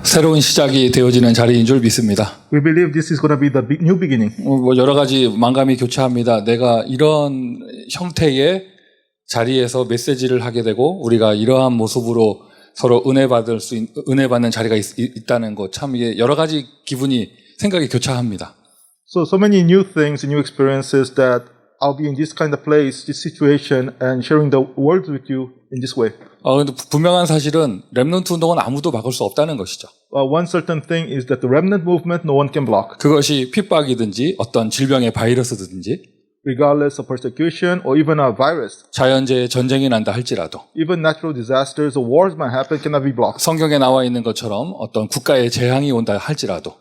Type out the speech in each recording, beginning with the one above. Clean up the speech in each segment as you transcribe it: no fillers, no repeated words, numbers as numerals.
새로운 시작이 되어지는 자리인 줄 믿습니다. We believe this is going to be the new beginning. 뭐 여러 가지 만감이 교차합니다. 내가 이런 형태의 자리에서 메시지를 하게 되고 우리가 이러한 모습으로 서로 은혜 받는 자리가 있다는 것 참 이게 여러 가지 기분이 생각이 교차합니다. So many new things and new experiences that I'll be in this kind of place, this situation, and sharing the word with you in this way. 근데 분명한 사실은 렘넌트 운동은 아무도 막을 수 없다는 것이죠. One certain thing is that the remnant movement, no one can block. 그것이 핍박이든지 어떤 질병의 바이러스든지 Regardless of persecution or even a virus. 자연재해 전쟁이 난다 할지라도 Even natural disasters or wars might happen cannot be blocked. 성경에 나와 있는 것처럼 어떤 국가의 재앙이 온다 할지라도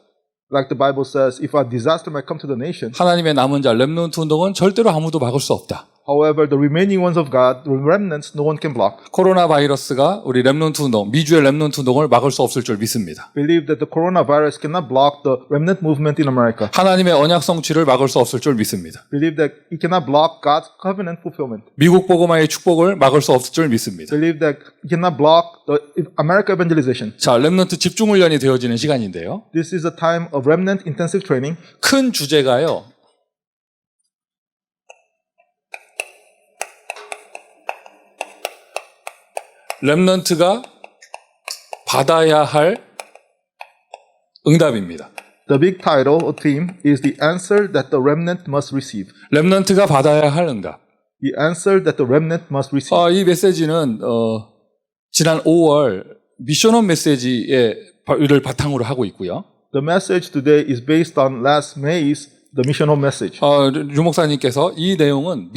Like the Bible says, if a disaster might come to the nation, 하나님의 남은 자 렘넌트 운동은 절대로 아무도 막을 수 없다. however, the remaining ones of God, the remnants, no one can block. 코로나 바이러스가 우리 렘넌트 운동, 미주의 렘넌트 운동을 막을 수 없을 줄 믿습니다. Believe that the coronavirus cannot block the remnant movement in America. 하나님의 언약 성취를 막을 수 없을 줄 믿습니다. Believe that it cannot block God's covenant fulfillment. 미국 복음화의 축복을 막을 수 없을 줄 믿습니다. Believe that it cannot block the America evangelization. 자, 렘넌트 집중 훈련이 되어지는 시간인데요. This is a time of remnant intensive training. 큰 주제가요. 렘넌트가 받아야 할 응답입니다. The big title or theme is the answer that the remnant must receive. 렘넌트가 받아야 할 응답. The answer that the remnant must receive. 이 메시지는 지난 5월 미션홈 메시지를 바탕으로 하고 있고요. The message today is based on last May's the missional message. 류 목사님께서 이 내용은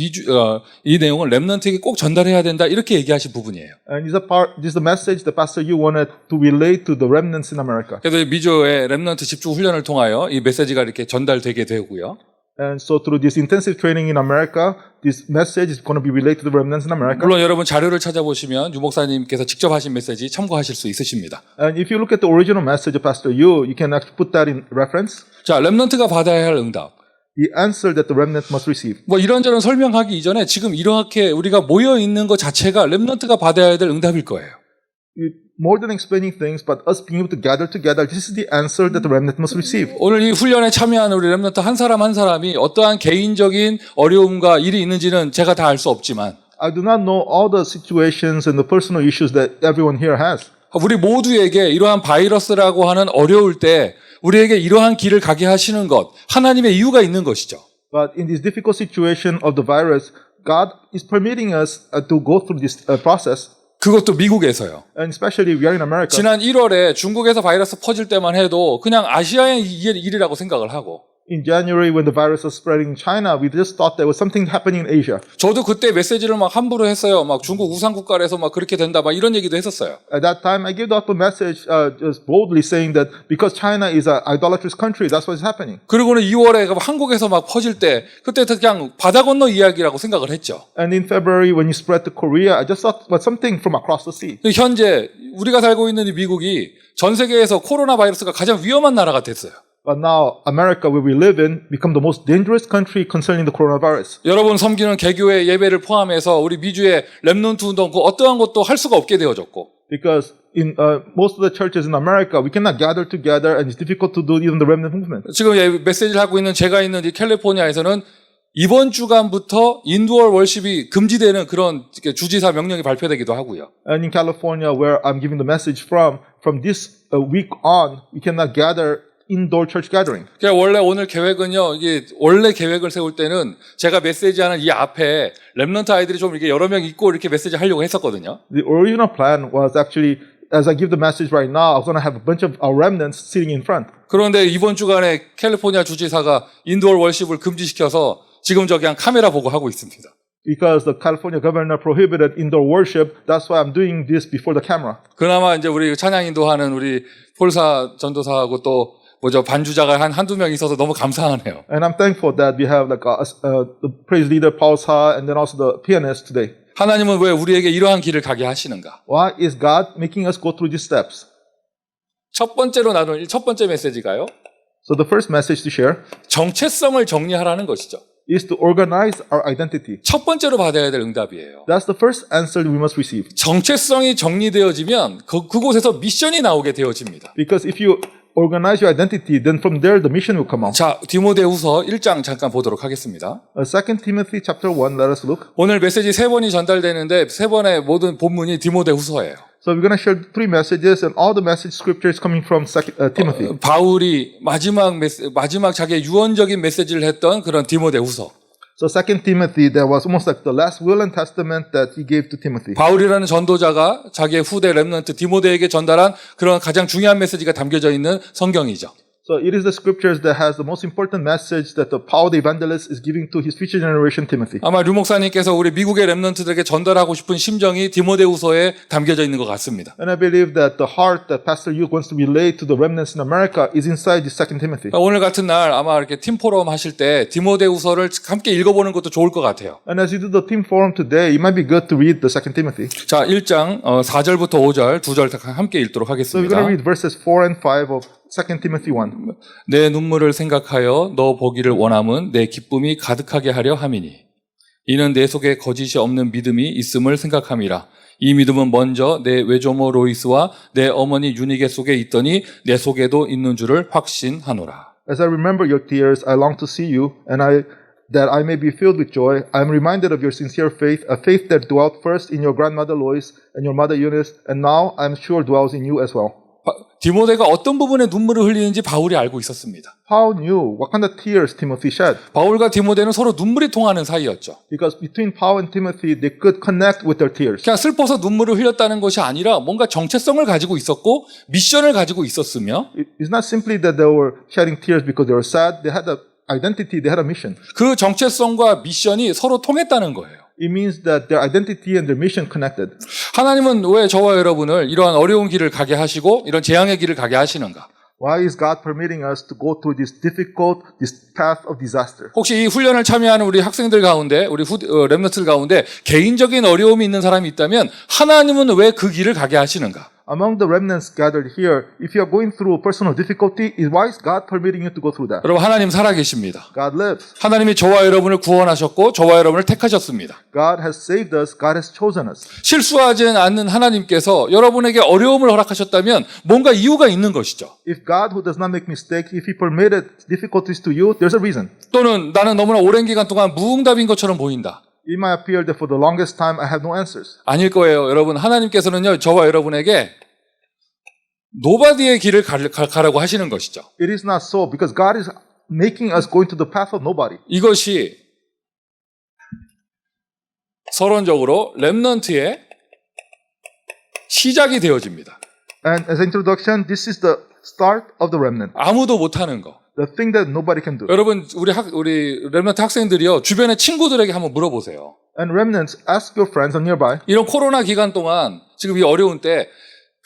렘넌트에게 꼭 전달해야 된다 이렇게 얘기하신 부분이에요. And this is the message that Pastor Yu wanted to relate to the remnants in America. 그래서 미주의 렘넌트 집중 훈련을 통하여 이 메시지가 이렇게 전달되게 되고요. And so through this intensive training in America, this message is going to be related to the remnants in America. 물론 여러분 자료를 찾아보시면 유 목사님께서 직접 하신 메시지 참고하실 수 있으십니다. And if you look at the original message of Pastor Yu, you can actually put that in reference. 자, 렘넌트가 받아야 할 응답. The answer that the remnant must receive. 뭐 이런저런 설명하기 이전에 지금 이렇게 우리가 모여 있는 것 자체가 렘넌트가 받아야 될 응답일 거예요. More than explaining things, but us being able to gather together, this is the answer that the remnant must receive. 오늘 이 훈련에 참여하는 우리 렘넌트 한 사람 한 사람이 어떠한 개인적인 어려움과 일이 있는지는 제가 다 알 수 없지만 I do not know all the situations and the personal issues that everyone here has. 우리 모두에게 이러한 바이러스라고 하는 어려울 때 우리에게 이러한 길을 가게 하시는 것 하나님의 이유가 있는 것이죠. But in this difficult situation of the virus, God is permitting us to go through this process. 그것도 미국에서요. And especially we are in America. 지난 1월에 중국에서 바이러스 퍼질 때만 해도 그냥 아시아의 일이라고 생각을 하고 In January, when the virus was spreading in China, we just thought there was something happening in Asia. 저도 그때 메시지를 막 함부로 했어요. 막 중국 우상국가에서 막 그렇게 된다 막 이런 얘기도 했었어요. At that time, I gave out the message just boldly saying that because China is an idolatrous country, that's what's happening. 그리고는 2월에 한국에서 막 퍼질 때 그때 그냥 바다 건너 이야기라고 생각을 했죠. And in February, when you spread to Korea, I just thought it was something from across the sea. 현재 우리가 살고 있는 이 미국이 전 세계에서 코로나 바이러스가 가장 위험한 나라가 됐어요. But now, America, where we live in, become the most dangerous country concerning the coronavirus. 여러분 섬기는 개교회 예배를 포함해서 우리 미주의 렘넌트 운동 그 어떠한 것도 할 수가 없게 되어졌고 Because in most of the churches in America, we cannot gather together, and it's difficult to do even the remnant movement. 지금 메시지를 하고 있는 제가 있는 이 캘리포니아에서는 이번 주간부터 인도어 월십이 금지되는 그런 주지사 명령이 발표되기도 하고요. And in California, where I'm giving the message from this week on, we cannot gather indoor church gathering. 그러니까 원래 오늘 계획은요, 이게 원래 계획을 세울 때는 제가 메시지하는 이 앞에 렘넌트 아이들이 좀 이렇게 여러 명 있고 이렇게 메시지 하려고 했었거든요. The original plan was actually, as I give the message right now, I was going to have a bunch of our remnants sitting in front. 그런데 이번 주간에 캘리포니아 주지사가 인도어 월십을 금지시켜서 지금 저 그냥 카메라 보고 하고 있습니다. Because the California governor prohibited indoor worship, that's why I'm doing this before the camera. 그나마 이제 우리 찬양 인도하는 우리 폴사 전도사하고 또 반주자가 한두 명 있어서 너무 감사하네요. And I'm thankful that we have like the praise leader Paul Sa and then also the pianist today. 하나님은 왜 우리에게 이러한 길을 가게 하시는가? Why is God making us go through these steps? 첫 번째로 나눌 첫 번째 메시지가요. So the first message to share 정체성을 정리하라는 것이죠. is to organize our identity. 첫 번째로 받아야 될 응답이에요. That's the first answer we must receive. 정체성이 정리되어지면 그곳에서 미션이 나오게 되어집니다. Because if you organize your identity, then from there the mission will come out. 자, 디모데후서 1장 잠깐 보도록 하겠습니다. 2 Timothy chapter 1, let us look. 오늘 메시지 3번이 전달되는데 3번의 모든 본문이 디모데후서예요. So we're going to share 3 messages, and all the message scripture is coming from Timothy. 바울이 마지막 자기의 유언적인 메시지를 했던 그런 디모데후서. So 2 Timothy, that was almost like the last will and testament that he gave to Timothy. 바울이라는 전도자가 자기의 후대 렘넌트 디모데에게 전달한 그런 가장 중요한 메시지가 담겨져 있는 성경이죠. So it is the scriptures that has the most important message that the Paul the evangelist is giving to his future generation Timothy. 아마 류 목사님께서 우리 미국의 렘넌트들에게 전달하고 싶은 심정이 디모데후서에 담겨져 있는 것 같습니다. And I believe that the heart that Pastor Yu wants to relay to the remnants in America is inside the 2 Timothy. 오늘 같은 날 아마 이렇게 팀 포럼 하실 때 디모데후서를 함께 읽어보는 것도 좋을 것 같아요. And as you do the team forum today, it might be good to read the 2 Timothy. 자, 1장 4절부터 5절 2절 함께 읽도록 So we're 하겠습니다. going to read verses 4 and 5 of 2 Timothy 1. 내 눈물을 생각하여 너 보기를 원함은 내 기쁨이 가득하게 하려 함이니 이는 내 속에 거짓이 없는 믿음이 있음을 생각함이라. 이 믿음은 먼저 내 외조모 로이스와 내 어머니 유니게 속에 있더니 내 속에도 있는 줄을 확신하노라. As I remember your tears, I long to see you, and that I may be filled with joy. I am reminded of your sincere faith, a faith that dwelt first in your grandmother Lois and your mother Eunice, and now I am sure dwells in you as well. 디모데가 어떤 부분에 눈물을 흘리는지 바울이 알고 있었습니다. Paul knew what kind of tears Timothy shed. 바울과 디모데는 서로 눈물이 통하는 사이였죠. Because between Paul and Timothy, they could connect with their tears. 그냥 슬퍼서 눈물을 흘렸다는 것이 아니라 뭔가 정체성을 가지고 있었고 미션을 가지고 있었으며 It's not simply that they were shedding tears because they were sad. They had an identity, they had a mission. 그 정체성과 미션이 서로 통했다는 거예요. It means that their identity and their mission connected. 하나님은 왜 저와 여러분을 이러한 어려운 길을 가게 하시고 이런 재앙의 길을 가게 하시는가? Why is God permitting us to go through this path of disaster? 혹시 이 훈련을 참여하는 우리 학생들 가운데, 우리 렘넌트들 가운데 개인적인 어려움이 있는 사람이 있다면 하나님은 왜 그 길을 가게 하시는가? Among the remnants gathered here, if you are going through a personal difficulty, why is God permitting you to go through that? 여러분, 하나님 살아계십니다. God lives. 하나님이 저와 여러분을 구원하셨고 저와 여러분을 택하셨습니다. God has saved us. God has chosen us. 실수하지 않는 하나님께서 여러분에게 어려움을 허락하셨다면 뭔가 이유가 있는 것이죠. If God, who does not make mistakes, if He permitted difficulties to you, there's a reason. 또는 나는 너무나 오랜 기간 동안 무응답인 것처럼 보인다. It might appear that for the longest time I have no answers. 아닐 거예요. 여러분, 하나님께서는요, 저와 여러분에게 노바디의 길을 가라고 하시는 것이죠. It is not so because God is making us go into the path of nobody. 이것이 서론적으로 렘넌트의 시작이 되어집니다. And as an introduction, this is the start of the remnant. 아무도 못하는 거. The thing that nobody can do. 여러분, 우리 렘넌트 학생들이요, 주변의 친구들에게 한번 물어보세요. And remnants, ask your friends nearby. 이런 코로나 기간 동안 지금 이 어려운 때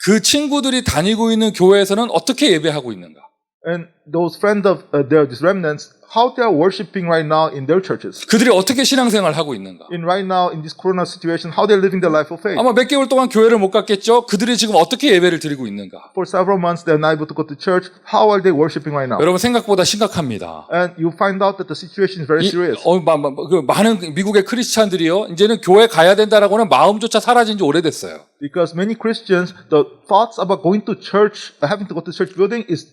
그 친구들이 다니고 있는 교회에서는 어떻게 예배하고 있는가? And those friends of these remnants, how they are worshiping right now in their churches. 그들이 어떻게 신앙생활을 하고 있는가? In right now, in this corona situation, how they're living their life of faith. 아마 몇 개월 동안 교회를 못 갔겠죠? 그들이 지금 어떻게 예배를 드리고 있는가? For several months, they're not able to go to church. How are they worshiping right now? 여러분, 생각보다 심각합니다. And you find out that the situation is very serious. 많은 미국의 크리스찬들이요, 이제는 교회 가야 된다라고는 마음조차 사라진 지 오래됐어요. Because many Christians, the thoughts about going to church, having to go to church building is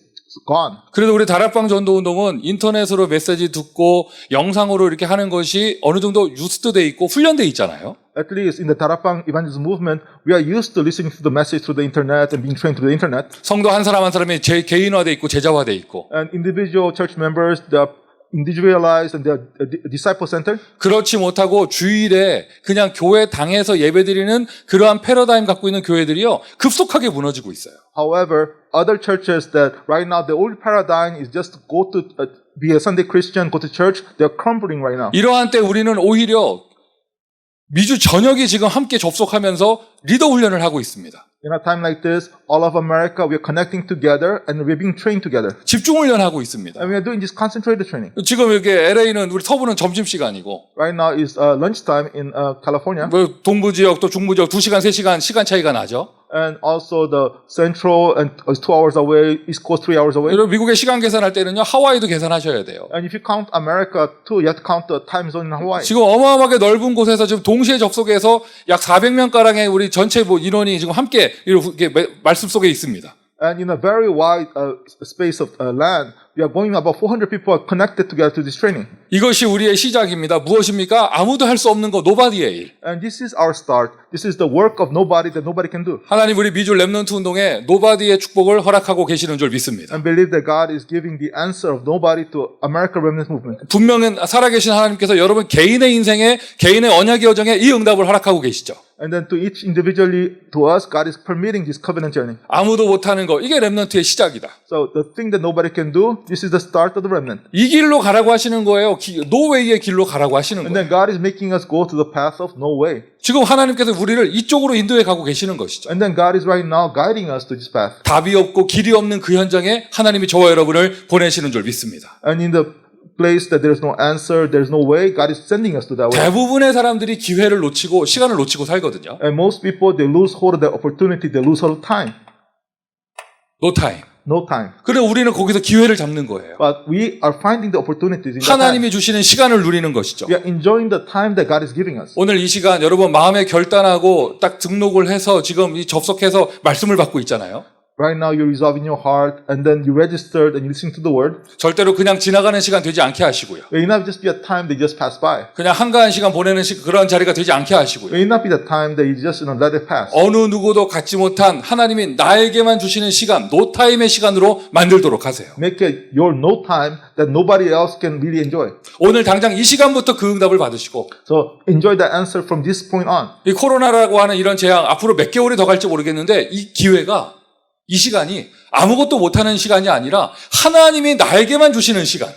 gone. 그래도 우리 다락방 전도운동은 인터넷으로 메시지 듣고 영상으로 이렇게 하는 것이 어느 정도 유스트돼 있고 훈련돼 있잖아요. At least in the Tarapang evangelism movement, we are used to listening to the message through the internet and being trained through the internet. 성도 한 사람 한 사람이 개인화돼 있고 제자화돼 있고. And individual church members, they are individualized and they are disciple-centered. 그렇지 못하고 주일에 그냥 교회 당에서 예배드리는 그러한 패러다임 갖고 있는 교회들이요, 급속하게 무너지고 있어요. However, other churches that right now the old paradigm is just to go to be a Sunday Christian, go to church, they are crumbling right now. 이러한 때 우리는 오히려 미주 전역이 지금 함께 접속하면서 리더 훈련을 하고 있습니다. In a time like this, all of America, we are connecting together and we are being trained together. 집중 훈련하고 있습니다. And we are doing this concentrated training. 지금 이렇게 LA는 우리 서부는 점심시간이고 Right now is lunchtime in California. 뭐 동부 지역 또 중부 지역 2시간 3시간 시간 차이가 나죠. and also the Central and is 2 hours away, East Coast 3 hours away. 여러분 미국의 시간 계산할 때는요 하와이도 계산하셔야 돼요. And if you count America too, you have to count the time zone in Hawaii. 지금 어마어마하게 넓은 곳에서 지금 동시에 접속해서 약 400명 가량의 우리 전체 뭐 인원이 지금 함께 이렇게 말씀 속에 있습니다. And in a very wide space of land, we are going about 400 people are connected together to this training. 이것이 우리의 시작입니다. 무엇입니까? 아무도 할 수 없는 거 노바디의 일. And this is our start. This is the work of nobody that nobody can do. 하나님 우리 미주 렘넌트 운동에 노바디의 축복을 허락하고 계시는 줄 믿습니다. And believe that God is giving the answer of nobody to American Remnant Movement. 분명히 살아계신 하나님께서 여러분 개인의 인생에 개인의 언약의 여정에 이 응답을 허락하고 계시죠. And then to each individually, to us, God is permitting this covenant journey. 아무도 못하는 거 이게 렘넌트의 시작이다. So the thing that nobody can do, this is the start of the remnant. 이 길로 가라고 하시는 거예요. 노웨이의 길로 가라고 하시는 And 거예요. then God is making us go to the path of no way. 지금 하나님께서 우리를 이쪽으로 인도해 가고 계시는 것이죠. And then God is right now guiding us to this path. 답이 없고 길이 없는 그 현장에 하나님이 저와 여러분을 보내시는 줄 믿습니다. And in the place that there's no answer, there's no way, God is sending us to that way. 대부분의 사람들이 기회를 놓치고 시간을 놓치고 살거든요. And most people, they lose hold of the opportunity, they lose hold of time. No time. No time. 그래 우리는 거기서 기회를 잡는 거예요. But we are finding the opportunities in that time. 하나님이 주시는 시간을 누리는 것이죠. We are enjoying the time that God is giving us. 오늘 이 시간 여러분 마음에 결단하고 딱 등록을 해서 지금 이 접속해서 말씀을 받고 있잖아요. Right now you resolve in your heart and then you registered and you listen to the word. 절대로 그냥 지나가는 시간 되지 않게 하시고요. It will not just be a time that just pass by. 그냥 한가한 시간 보내는 그런 자리가 되지 않게 하시고요. It will not be the time that you just let it pass. 어느 누구도 갖지 못한 하나님이 나에게만 주시는 시간, 노타임의 시간으로 만들도록 하세요. Make it your no time that nobody else can really enjoy. 오늘 당장 이 시간부터 그 응답을 받으시고 So enjoy the answer from this point on. 이 코로나라고 하는 이런 재앙 앞으로 몇 개월이 더 갈지 모르겠는데 이 기회가 이 시간이 아무것도 못하는 시간이 아니라 하나님이 나에게만 주시는 시간.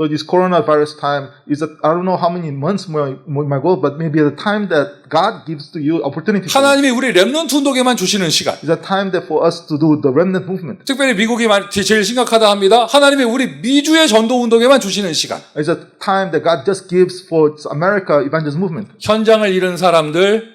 So this coronavirus time is I don't know how many months might go, but maybe the time that God gives to you opportunity. 하나님이 우리 렘넌트 운동에만 주시는 시간. Is a time that for us to do the remnant movement. 특별히 미국이 제일 심각하다 합니다. 하나님이 우리 미주의 전도 운동에만 주시는 시간. It's a time that God just gives for America evangelism movement. 현장을 잃은 사람들,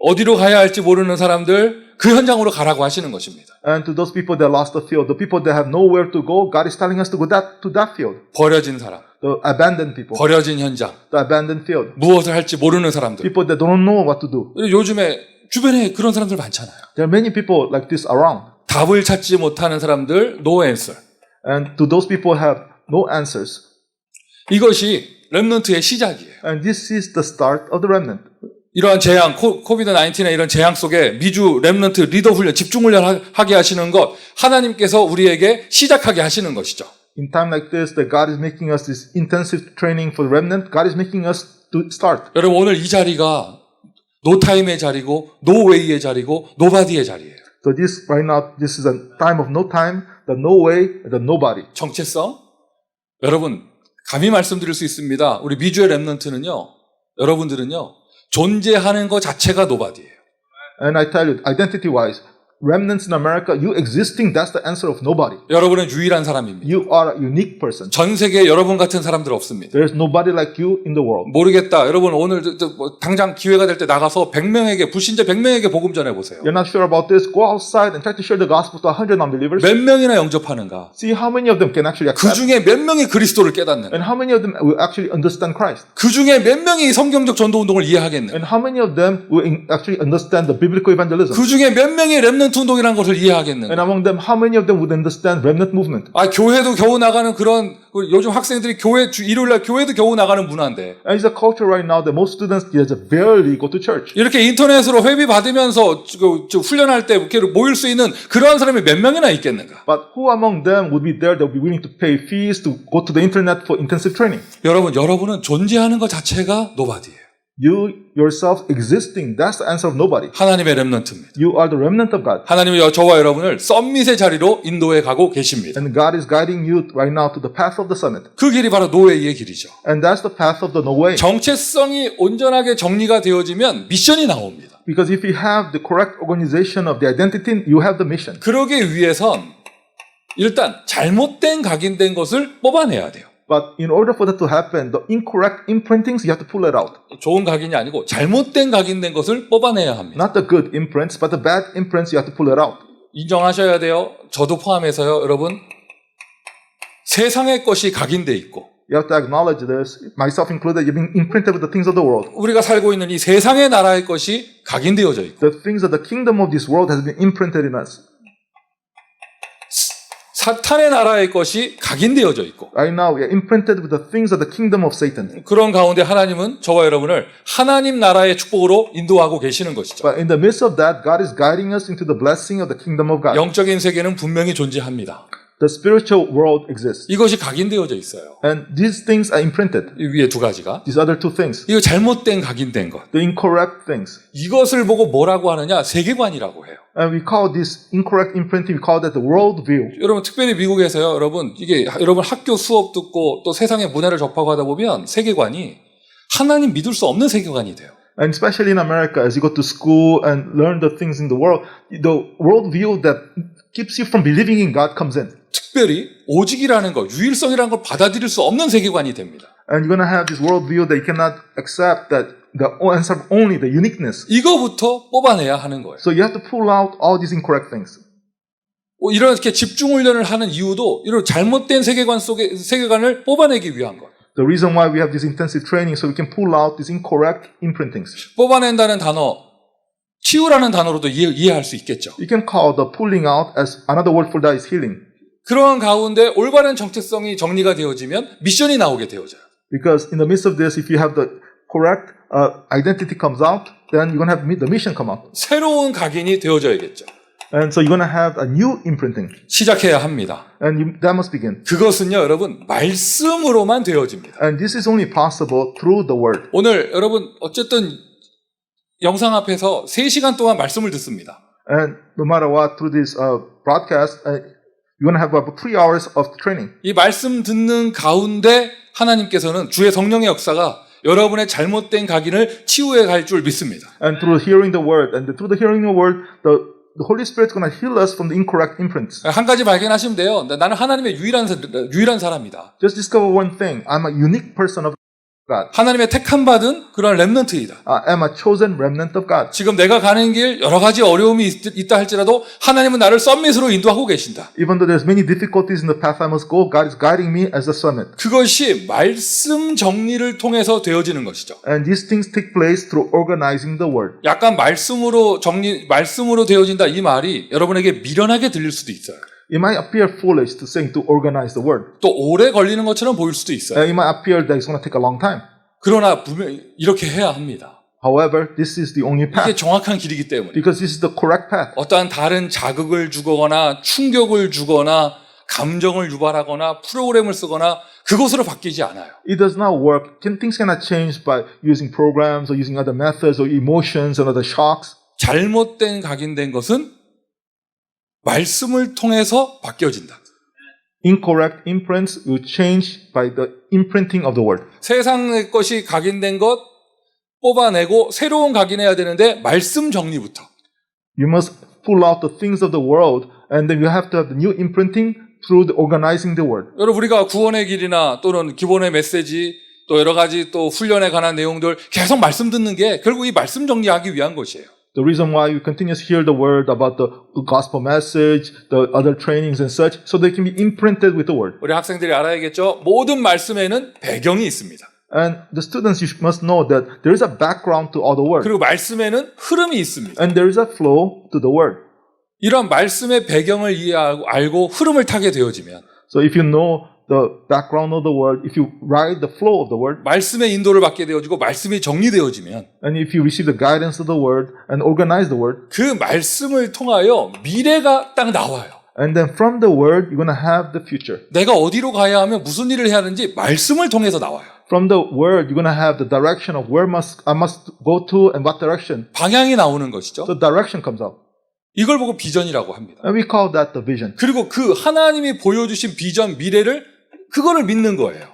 어디로 가야 할지 모르는 사람들, 그 현장으로 가라고 하시는 것입니다. And to those people that lost the field, the people that have nowhere to go, God is telling us to go to that field. 버려진 사람, The abandoned people, 버려진 현장, the abandoned field. 무엇을 할지 모르는 사람들. People that don't know what to do. 요즘에 주변에 그런 사람들 많잖아요. There are many people like this around. 답을 찾지 못하는 사람들, no answer. And to those people have no answers. 이것이 렘넌트의 시작이에요. And this is the start of the remnant. 이러한 재앙, 코비드-19의 이런 재앙 속에 미주 렘넌트 리더 훈련, 집중 훈련 하게 하시는 것, 하나님께서 우리에게 시작하게 하시는 것이죠. In time like this, that God is making us this intensive training for the remnant. God is making us to start. 여러분 오늘 이 자리가 노타임의 자리고 노웨이의 자리고 노바디의 자리예요. So this right now, this is a time of no time, the no way, the nobody. 정체성? 여러분 감히 말씀드릴 수 있습니다. 우리 미주의 렘넌트는요. 여러분들은요. 존재하는 것 자체가 노바디예요. And I tell you, identity-wise, remnants in America, you existing, that's the answer of nobody. 여러분은 유일한 사람입니다. You are a unique person. 전 세계에 여러분 같은 사람들 없습니다. There is nobody like you in the world. 모르겠다. 여러분 오늘 당장 기회가 될 때 나가서 100명에게 불신자 100명에게 복음 전해 보세요. You're not sure about this? Go outside and try to share the gospel to 100 non-believers. 몇 명이나 영접하는가? See how many of them can actually 그 accept, 중에 몇 명이 그리스도를 깨닫는가? and how many of them will actually understand Christ, 그 중에 몇 명이 성경적 전도 운동을 이해하겠는가? and how many of them will actually understand the biblical evangelism, 그 중에 몇 명이 렘넌트 운동이라는 것을 and 이해하겠는가? among them, how many of them would understand remnant movement? 아, 교회도 겨우 나가는 그런 요즘 학생들이 일요일 날 교회도 겨우 나가는 문화인데 And it's a culture right now that most students just barely go to church. 이렇게 인터넷으로 회비 받으면서 훈련할 때 이렇게 모일 수 있는 그러한 사람이 몇 명이나 있겠는가? But who among them would be there that would be willing to pay fees to go to the internet for intensive training? 여러분은 존재하는 것 자체가 노바디예요. You yourself existing, that's the answer of nobody. 하나님의 렘넌트입니다. You are the remnant of God. 하나님이 저와 여러분을 썸밋의 자리로 인도해 가고 계십니다. And God is guiding you right now to the path of the summit. 그 길이 바로 노웨이의 길이죠. And that's the path of the no way. 정체성이 온전하게 정리가 되어지면 미션이 나옵니다. Because if you have the correct organization of the identity, you have the mission. 그러기 위해선 일단 잘못된 각인된 것을 뽑아내야 돼요. But in order for that to happen, the incorrect imprintings, you have to pull it out. 좋은 각인이 아니고 잘못된 각인된 것을 뽑아내야 합니다. Not the good imprints, but the bad imprints, you have to pull it out. 인정하셔야 돼요. 저도 포함해서요. 여러분, 세상의 것이 각인돼 있고 You have to acknowledge this, myself included, you're being imprinted with the things of the world. 우리가 살고 있는 이 세상의 나라의 것이 각인되어져 있고 The things of the kingdom of this world has been imprinted in us. 사탄의 나라의 것이 각인되어져 있고 Right now, we are imprinted with the things of the kingdom of Satan. 그런 가운데 하나님은 저와 여러분을 하나님 나라의 축복으로 인도하고 계시는 것이죠. But in the midst of that, God is guiding us into the blessing of the kingdom of God. 영적인 세계는 분명히 존재합니다. The spiritual world exists. 이것이 각인되어져 있어요. And these things are imprinted. 이 위에 두 가지가. These other two things. 이거 잘못된 각인된 것. The incorrect things. 이것을 보고 뭐라고 하느냐? 세계관이라고 해요. And we call this incorrect imprinting, we call that the world view. 여러분 특별히 미국에서요. 여러분 이게 여러분 학교 수업 듣고 또 세상의 문화를 접하고 하다 보면 세계관이 하나님 믿을 수 없는 세계관이 돼요. And especially in America, as you go to school and learn the things in the world view that keeps you from believing in God comes in. 특별히 오직이라는 것, 유일성이라는 걸 받아들일 수 없는 세계관이 됩니다. And you're going to have this world view that you cannot accept that the answer only the uniqueness. 이거부터 뽑아내야 하는 거예요. So you have to pull out all these incorrect things. 이렇게 집중 훈련을 하는 이유도 이런 잘못된 세계관을 뽑아내기 위한 것. The reason why we have this intensive training so we can pull out these incorrect imprintings. 뽑아낸다는 단어, 치유라는 단어로도 이해할 수 있겠죠. You can call the pulling out as another word for that is healing. 그러한 가운데 올바른 정체성이 정리가 되어지면 미션이 나오게 되어져요. Because in the midst of this, if you have the correct identity comes out, then you're going to have the mission come out. 새로운 각인이 되어져야겠죠. And so you're going to have a new imprinting. 시작해야 합니다. And that must begin. 그것은요, 여러분, 말씀으로만 되어집니다. And this is only possible through the word. 오늘 여러분, 어쨌든 영상 앞에서 3시간 동안 말씀을 듣습니다. And no matter what, through this broadcast, you're going to have about 3 hours of training. 이 말씀 듣는 가운데 하나님께서는 주의 성령의 역사가 여러분의 잘못된 각인을 치유해 갈 줄 믿습니다. And through hearing the word, and through the hearing the word, the Holy Spirit's going to heal us from the incorrect imprints. 한 가지 발견하시면 돼요. 나는 하나님의 유일한 사람이다. Just discover one thing. I'm a unique person of God. 하나님의 택함 받은 그런 렘넌트이다. I'm a chosen remnant of God. 지금 내가 가는 길 여러 가지 어려움이 있다 할지라도 하나님은 나를 썸밋으로 인도하고 계신다. Even though there's many difficulties in the path I must go, God is guiding me as a summit. 그것이 말씀 정리를 통해서 되어지는 것이죠. And these things take place through organizing the word. 약간 말씀으로 되어진다 이 말이 여러분에게 미련하게 들릴 수도 있어요. It might appear foolish to saying to organize the word. 또 오래 걸리는 것처럼 보일 수도 있어요. It might appear that it's going to take a long time. 그러나 분명히 이렇게 해야 합니다. However, this is the only 이게 path. 정확한 길이기 때문에 Because this is the correct path. 어떠한 다른 자극을 주거나 충격을 주거나 감정을 유발하거나 프로그램을 쓰거나 그것으로 바뀌지 않아요. It does not work. Things cannot change by using programs or using other methods or emotions and other shocks. 잘못된 각인된 것은 말씀을 통해서 바뀌어진다. Incorrect imprints will change by the imprinting of the word. 세상의 것이 각인된 것 뽑아내고 새로운 각인해야 되는데 말씀 정리부터. You must pull out the things of the world and then you have to have the new imprinting through the organizing the word. 여러분 우리가 구원의 길이나 또는 기본의 메시지 또 여러 가지 또 훈련에 관한 내용들 계속 말씀 듣는 게 결국 이 말씀 정리하기 위한 것이에요. The reason why you continuously hear the word about the gospel message, the other trainings and such, so they can be imprinted with the word. 우리 학생들이 알아야겠죠. 모든 말씀에는 배경이 있습니다. And the students, you must know that there is a background to all the word. 그리고 말씀에는 흐름이 있습니다. And there is a flow to the word. 이런 말씀의 배경을 이해하고 알고 흐름을 타게 되어지면 So if you know the background of the word, if you ride the flow of the word, 말씀의 인도를 받게 되어지고 말씀이 정리되어지면 and if you receive the guidance of the word and organize the word, 그 말씀을 통하여 미래가 딱 나와요. and then from the word, you're going to have the future. 내가 어디로 가야 하며 무슨 일을 해야 하는지 말씀을 통해서 나와요. From the word, you're going to have the direction of where I must go to and what direction. 방향이 나오는 것이죠. The direction comes out. 이걸 보고 비전이라고 합니다. And we call that the vision. 그리고 그 하나님이 보여주신 비전, 미래를 그거를 믿는 거예요.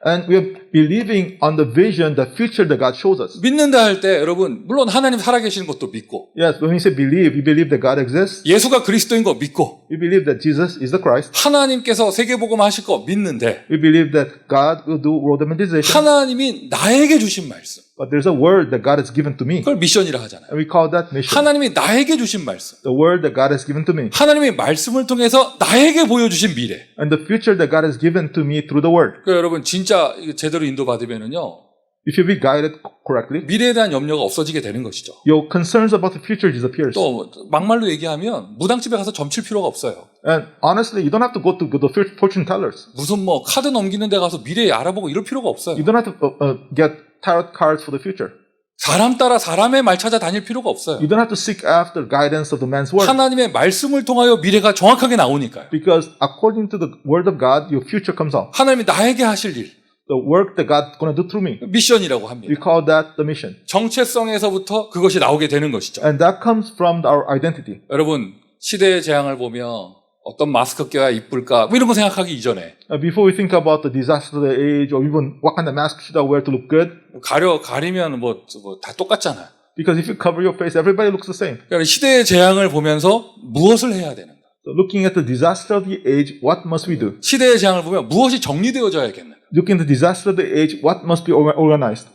And we are believing on the vision, the future that God shows us. 믿는다 할 때 여러분 물론 하나님 살아계시는 것도 믿고 Yes, when we say believe, we believe that God exists. 예수가 그리스도인 거 믿고 We believe that Jesus is the Christ. 하나님께서 세계복음 하실 거 믿는데 We believe that God will do world evangelization. 하나님이 나에게 주신 말씀 But there's a word that God has given to me. 그걸 미션이라 하잖아요. And we call that mission. 하나님이 나에게 주신 말씀 The word that God has given to me. 하나님의 말씀을 통해서 나에게 보여주신 미래. And the future that God has given to me through the word. 그러니까 여러분 진짜 제대로 인도받으면은요 If you be guided correctly, 미래에 대한 염려가 없어지게 되는 것이죠. your concerns about the future disappears. 또 막말로 얘기하면 무당집에 가서 점칠 필요가 없어요. And honestly, you don't have to go to the fortune tellers. 무슨 뭐 카드 넘기는 데 가서 미래 알아보고 이럴 필요가 없어요. You don't have to get tarot cards for the future. 사람 따라 사람의 말 찾아 다닐 필요가 없어요. You don't have to seek after guidance of the man's word. 하나님의 말씀을 통하여 미래가 정확하게 나오니까요. Because according to the word of God, your future comes out. 하나님이 나에게 하실 일, The work that God's going to do through me. 미션이라고 합니다. We call that the mission. 정체성에서부터 그것이 나오게 되는 것이죠. And that comes from our identity. 여러분 시대의 재앙을 보며 어떤 마스크 껴야 이쁠까 뭐 이런 거 생각하기 이전에 Before we think about the disaster of the age or even what kind of mask should I wear to look good, 가리면 뭐 다 똑같잖아요. because if you cover your face, everybody looks the same. 그러니까 시대의 재앙을 보면서 무엇을 해야 되는가? So looking at the disaster of the age, what must we do? 시대의 재앙을 보면 무엇이 정리되어져야겠는가? Looking at the disaster of the age, what must be organized?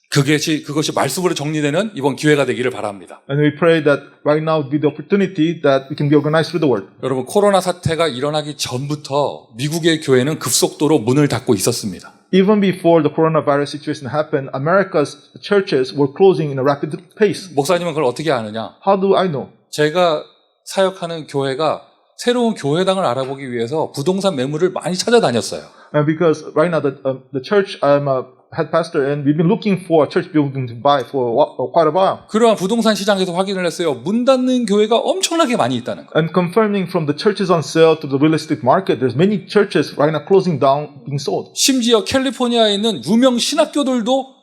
그것이 말씀으로 정리되는 이번 기회가 되기를 바랍니다. And we pray that right now be the opportunity that we can be organized through the word. 여러분 코로나 사태가 일어나기 전부터 미국의 교회는 급속도로 문을 닫고 있었습니다. Even before the coronavirus situation happened, America's churches were closing in a rapid pace. 목사님은 그걸 어떻게 아느냐? How do I know? 제가 사역하는 교회가 새로운 교회당을 알아보기 위해서 부동산 매물을 많이 찾아다녔어요. And because right now the church I'm a head pastor and we've been looking for a church building to buy for quite a while. 그러한 부동산 시장에서 확인을 했어요. 문 닫는 교회가 엄청나게 많이 있다는 거. And confirming from the churches on sale to the real estate market, there's many churches right now closing down, being sold. 심지어 캘리포니아에 있는 유명 신학교들도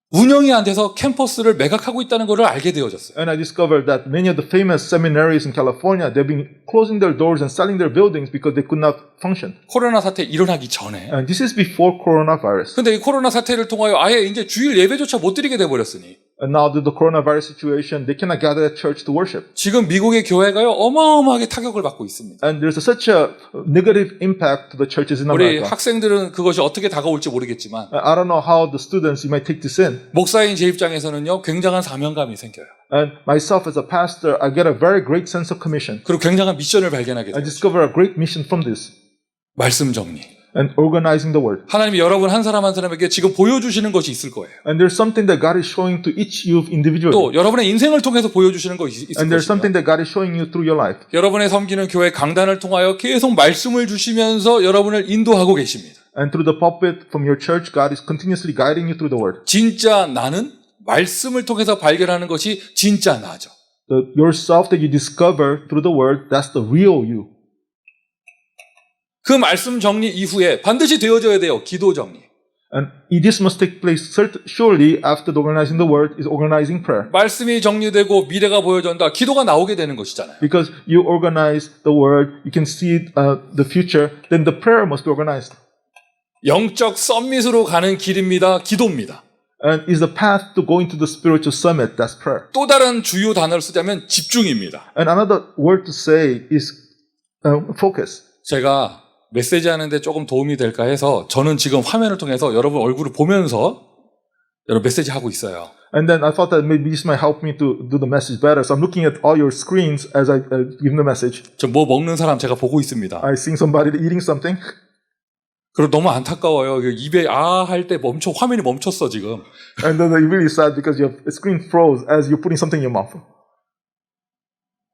운영이 안 돼서 캠퍼스를 매각하고 있다는 것을 알게 되어졌어요. And I discovered that many of the famous seminaries in California, they've been closing their doors and selling their buildings because they could not function. 코로나 사태 일어나기 전에. And this is before coronavirus. 근데 이 코로나 사태를 통하여 아예 이제 주일 예배조차 못 드리게 돼 버렸으니. And now due to the coronavirus situation, they cannot gather at church to worship. 지금 미국의 교회가요 어마어마하게 타격을 받고 있습니다. And there's such a negative impact to the churches in 우리 America. 학생들은 그것이 어떻게 다가올지 모르겠지만 I don't know how the students you might take this in. 목사인 제 입장에서는요 굉장한 사명감이 생겨요. And myself as a pastor, I get a very great sense of commission. 그리고 굉장한 미션을 발견하게 I 돼요. discover a great mission from this. 말씀 정리. And organizing the word. 하나님이 여러분 한 사람 한 사람에게 지금 보여주시는 것이 있을 거예요. And there's something that God is showing to each you individually. 또 여러분의 인생을 통해서 보여주시는 것이 있을 And there's 것이고요. something that God is showing you through your life. 여러분의 섬기는 교회 강단을 통하여 계속 말씀을 주시면서 여러분을 인도하고 계십니다. And through the pulpit from your church, God is continuously guiding you through the word. 진짜 나는 말씀을 통해서 발견하는 것이 진짜 나죠. The yourself that you discover through the word, that's the real you. 그 말씀 정리 이후에 반드시 되어져야 돼요. 기도 정리. And this must take place surely after the organizing the word is organizing prayer. 말씀이 정리되고 미래가 보여진다. 기도가 나오게 되는 것이잖아요. Because you organize the word, you can see the future, then the prayer must be organized. 영적 썸밋으로 가는 길입니다. 기도입니다. And is the path to going to the spiritual summit, that's prayer. 또 다른 주요 단어를 쓰자면 집중입니다. And another word to say is focus. 제가 메시지 하는데 조금 도움이 될까 해서 저는 지금 화면을 통해서 여러분 얼굴을 보면서 여러분 메시지 하고 있어요. And then I thought that maybe this might help me to do the message better. So I'm looking at all your screens as I give the message. 저 뭐 먹는 사람 제가 보고 있습니다. I see somebody eating something. 그리고 너무 안타까워요. 입에 아 할 때 화면이 멈췄어 지금. And then it's really sad because your screen froze as you're putting something in your mouth.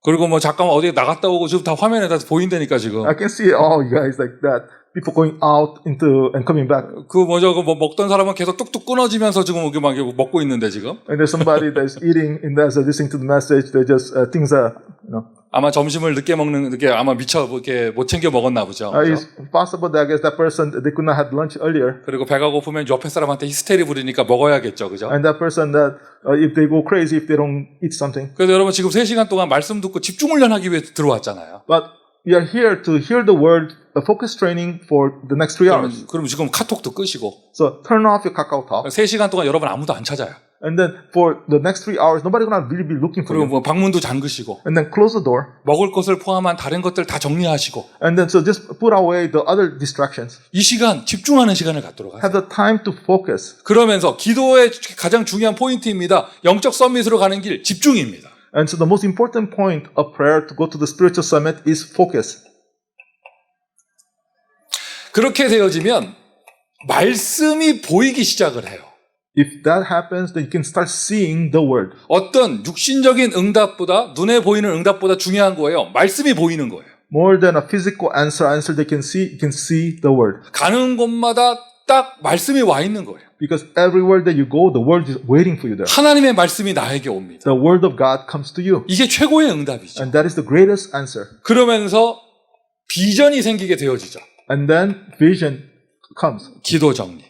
그리고 뭐 잠깐만 어디 나갔다 오고 지금 다 화면에 다 보인다니까 지금. I can see all you guys like that. People going out into and coming back. 그 뭐 먹던 사람은 계속 뚝뚝 끊어지면서 지금 이렇게 막 먹고 있는데 지금. And there's somebody that's eating and as they're listening to the message, they just things are, 아마 점심을 늦게 먹는 게 아마 미처 이렇게 못 챙겨 먹었나 보죠. It's possible that I guess that person they could not have lunch earlier. 그리고 배가 고프면 옆에 사람한테 히스테리 부리니까 먹어야겠죠, 그죠? And that person that if they go crazy if they don't eat something. 그래서 여러분 지금 3시간 동안 말씀 듣고 집중 훈련하기 위해 들어왔잖아요. But we are here to hear the word, focus training for the next 3 hours. 그럼 지금 카톡도 끄시고 So turn off your Kakao Talk. 3시간 동안 여러분 아무도 안 찾아요. And then for the next 3 hours, nobody's gonna really be looking for 그리고 you. 뭐 방문도 잠그시고 And then close the door. 먹을 것을 포함한 다른 것들 다 정리하시고 And then so just put away the other distractions. 이 시간 집중하는 시간을 갖도록 하세요. Have the time to focus. 그러면서 기도의 가장 중요한 포인트입니다. 영적 서밋으로 가는 길 집중입니다. And so the most important point of prayer to go to the spiritual summit is focus. 그렇게 되어지면 말씀이 보이기 시작을 해요. If that happens, then you can start seeing the word. 어떤 육신적인 응답보다 눈에 보이는 응답보다 중요한 거예요. 말씀이 보이는 거예요. More than a physical answer they can see, you can see the word. 가는 곳마다 딱 말씀이 와 있는 거예요. Because everywhere that you go, the word is waiting for you there. 하나님의 말씀이 나에게 옵니다. The word of God comes to you. 이게 최고의 응답이죠. And that is the greatest answer. 그러면서 비전이 생기게 되어지죠. And then vision comes. 기도 정리.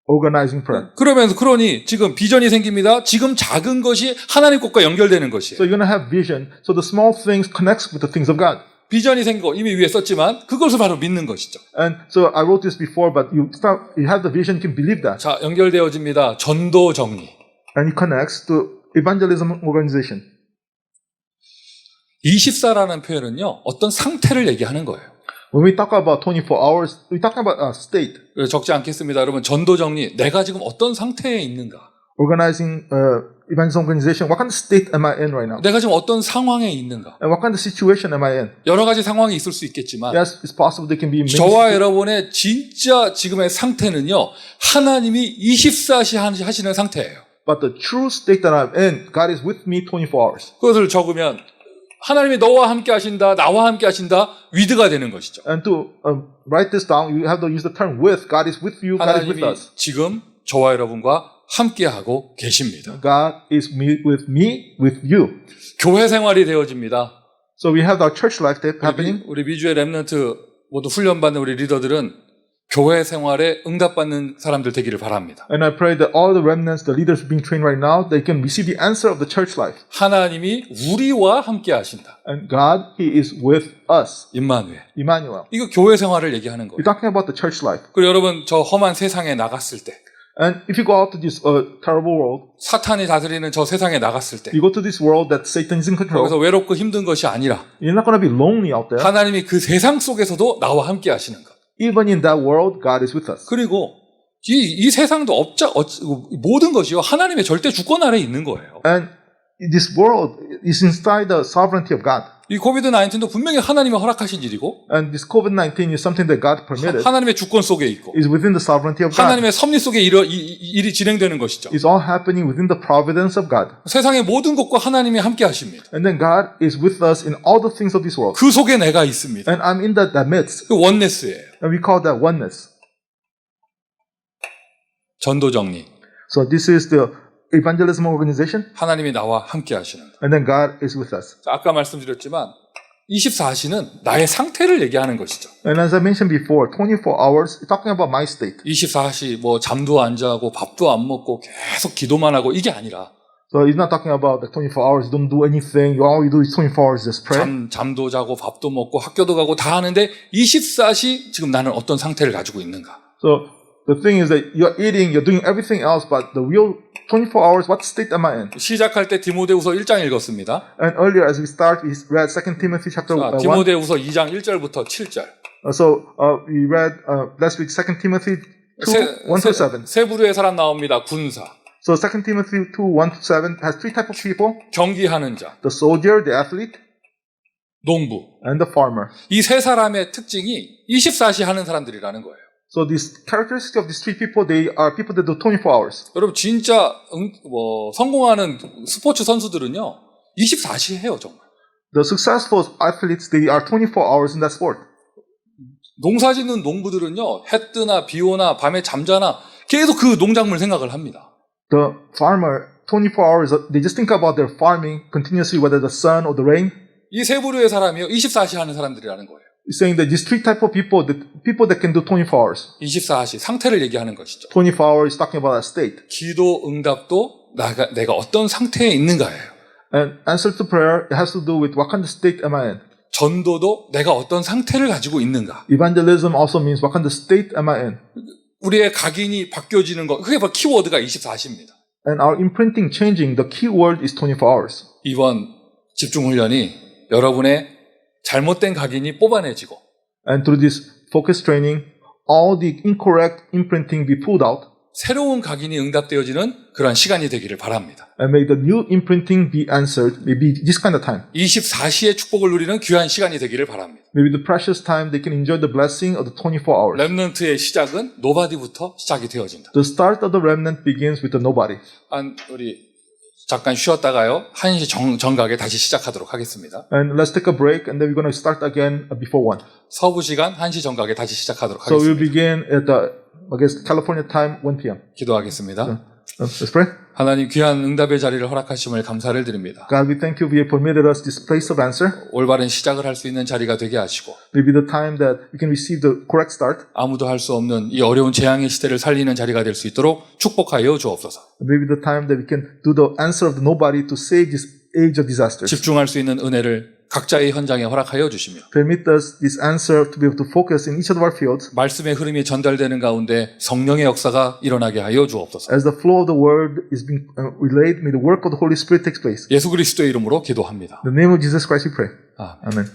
Organizing prayer. 그러니 지금 비전이 생깁니다. 지금 작은 것이 하나님 것과 연결되는 것이에요. So you're going to have vision. So the small things connects with the things of God. 비전이 생기고 이미 위에 썼지만 그것을 바로 믿는 것이죠. And so I wrote this before, but you have the vision, you can believe that. 자, 연결되어집니다. 전도 정리. And it connects to evangelism organization. 24라는 표현은요. 어떤 상태를 얘기하는 거예요. When we talk about 24 hours, we talk about a state. 적지 않겠습니다. 여러분 전도 정리. 내가 지금 어떤 상태에 있는가? Organizing evangelism organization. What kind of state am I in right now? 내가 지금 어떤 상황에 있는가? And what kind of situation am I in? 여러 가지 상황이 있을 수 있겠지만 Yes, it's possible there can be many. 저와 여러분의 진짜 지금의 상태는요. 하나님이 24시 하시는 상태예요. But the true state that I'm in, God is with me 24 hours. 그것을 적으면 하나님이 너와 함께 하신다, 나와 함께 하신다, 위드가 되는 것이죠. And to write this down, you have to use the term with. God is with you, God is with 하나님이 us. 지금 저와 여러분과 함께하고 계십니다. God is with me, with you. 교회 생활이 되어집니다. So we have our church life happening. 우리 미주의 렘넌트 모두 훈련받는 우리 리더들은 교회 생활에 응답받는 사람들 되기를 바랍니다. And I pray that all the remnants, the leaders being trained right now, they can receive the answer of the church life. 하나님이 우리와 함께 하신다. And God, He is with us. 임마누엘. Emmanuel. 이거 교회 생활을 얘기하는 거예요. We're talking about the church life. 그리고 여러분 저 험한 세상에 나갔을 때 And if you go out to this terrible world, 사탄이 다스리는 저 세상에 나갔을 때 you go to this world that Satan is in control, 거기서 외롭고 힘든 것이 아니라 you're not going to be lonely out there. 하나님이 그 세상 속에서도 나와 함께 하시는 것. Even in that world, God is with us. 그리고 이 세상도 모든 것이요 하나님의 절대 주권 아래에 있는 거예요. And this world is inside the sovereignty of God. 이 코비드-19도 분명히 하나님이 허락하신 일이고 And this COVID-19 is something that God permitted. 하나님의 주권 속에 있고 Is within the sovereignty of God. 하나님의 섭리 속에 일이 진행되는 것이죠. It's all happening within the providence of God. 세상의 모든 것과 하나님이 함께 하십니다. And then God is with us in all the things of this world. 그 속에 내가 있습니다. And I'm in that midst. 그 원네스예요. And we call that oneness. 전도 정리. So this is the evangelism organization. 하나님이 나와 함께 하시는 것. And then God is with us. 아까 말씀드렸지만 24시는 나의 상태를 얘기하는 것이죠. And as I mentioned before, 24 hours, talking about my state. 24시 뭐 잠도 안 자고 밥도 안 먹고 계속 기도만 하고 이게 아니라 So he's not talking about the 24 hours, you don't do anything, all you do is 24 hours just pray. 잠도 자고 밥도 먹고 학교도 가고 다 하는데 24시 지금 나는 어떤 상태를 가지고 있는가? So the thing is that you're eating, you're doing everything else, but the real 24 hours, what state am I in? 시작할 때 디모데후서 1장 읽었습니다. And earlier as we start, we read 2 Timothy chapter 1. 디모데후서 2장 1절부터 7절. So we read last week 2 Timothy 2, 1 to 7. 세 부류의 사람 나옵니다. 군사, So 2 Timothy 2, 1 to 7 has three types of people. 경기하는 자, The soldier, the athlete, 농부. and the farmer. 이 세 사람의 특징이 24시 하는 사람들이라는 거예요. So these characteristics of these three people, they are people that do 24 hours. 여러분 진짜 성공하는 스포츠 선수들은요 24시 해요 정말. The successful athletes, they are 24 hours in that sport. 농사짓는 농부들은요 해 뜨나 비 오나 밤에 잠자나 계속 그 농작물 생각을 합니다. The farmer, 24 hours, they just think about their farming continuously, whether the sun or the rain. 이 세 부류의 사람이요 24시 하는 사람들이라는 거예요. It's saying that these three type of people, the people that can do 24 hours. 24시 상태를 얘기하는 것이죠. 24 hours is talking about that state. 기도 응답도 내가 어떤 상태에 있는가예요. And answer to prayer, it has to do with what kind of state am I in. 전도도 내가 어떤 상태를 가지고 있는가. Evangelism also means what kind of state am I in? 우리의 각인이 바뀌어지는 것, 그게 바로 키워드가 24시입니다. And our imprinting changing, the key word is 24 hours. 이번 집중훈련이 여러분의 잘못된 각인이 뽑아내지고 And through this focus training, all the incorrect imprinting be pulled out, 새로운 각인이 응답되어지는 그러한 시간이 되기를 바랍니다. and may the new imprinting be answered, maybe this kind of time. 24시의 축복을 누리는 귀한 시간이 되기를 바랍니다. Maybe the precious time they can enjoy the blessing of the 24 hours. 렘넌트의 시작은 노바디부터 시작이 되어진다. The start of the remnant begins with the nobody. 우리 잠깐 쉬었다가요. 1시 정각에 다시 시작하도록 하겠습니다. And let's take a break, and then we're going to start again before 1. 서부 시간 1시 정각에 다시 시작하도록 So we'll 하겠습니다. begin at the, I guess, California time, 1 p.m. 기도하겠습니다. Let's pray. 하나님 귀한 응답의 자리를 허락하심을 감사를 드립니다. God, we thank you. You have permitted us this place of answer. 올바른 시작을 할 수 있는 자리가 되게 하시고 Maybe the time that we can receive the correct start. 아무도 할 수 없는 이 어려운 재앙의 시대를 살리는 자리가 될 수 있도록 축복하여 주옵소서. Maybe the time that we can do the answer of the nobody to save this age of disasters. 집중할 수 있는 은혜를 각자의 현장에 허락하여 주시며 Permit us this answer to be able to focus in each of our fields. 말씀의 흐름이 전달되는 가운데 성령의 역사가 일어나게 하여 주옵소서. As the flow of the word is being relayed, may the work of the Holy Spirit takes place. 예수 그리스도의 이름으로 기도합니다. In the name of Jesus Christ we pray. 아멘. Amen.